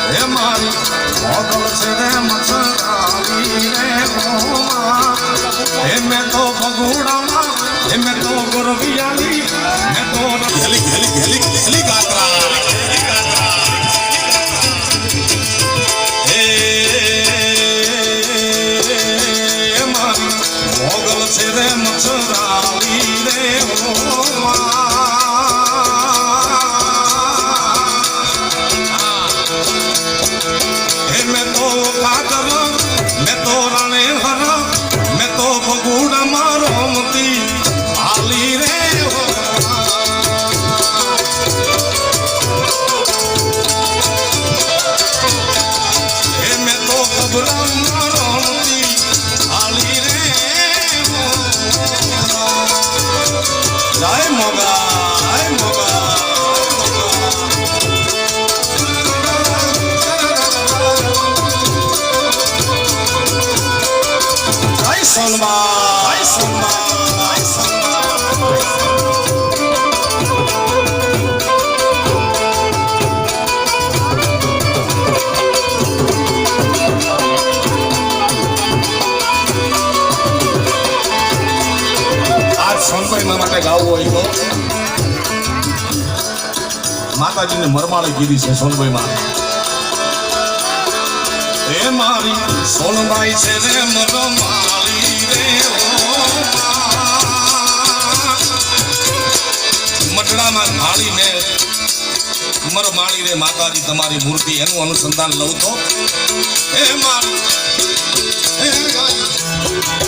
હે મારી મોગલ છે રે મચરાવી રે હોમાં હે મેં તો ભગુડામાં હે મેં તો ગોરવિયાની મેં તો ઘેલી ગાત્રા હે મારી મોગલ છે રે મચરાવી રે હોમાં मैं तो काकर मैं तो राणे हर मैं तो भगुड़ा मारो मती आली रे हो मैं तो भगुड़ा मारो मती आली रे हो जय मोगा जय मोगा માટે ગાવું હોય તો માતાજીને મરમાળી કીધી છે સોનભાઈમાં હે મારી સોનભાઈ છે રે મરમાળી રે મઢડામાં ઢાળીને મરમાળી રે માતાજી તમારી મૂર્તિ એનું અનુસંધાન લઉં તો હે મારી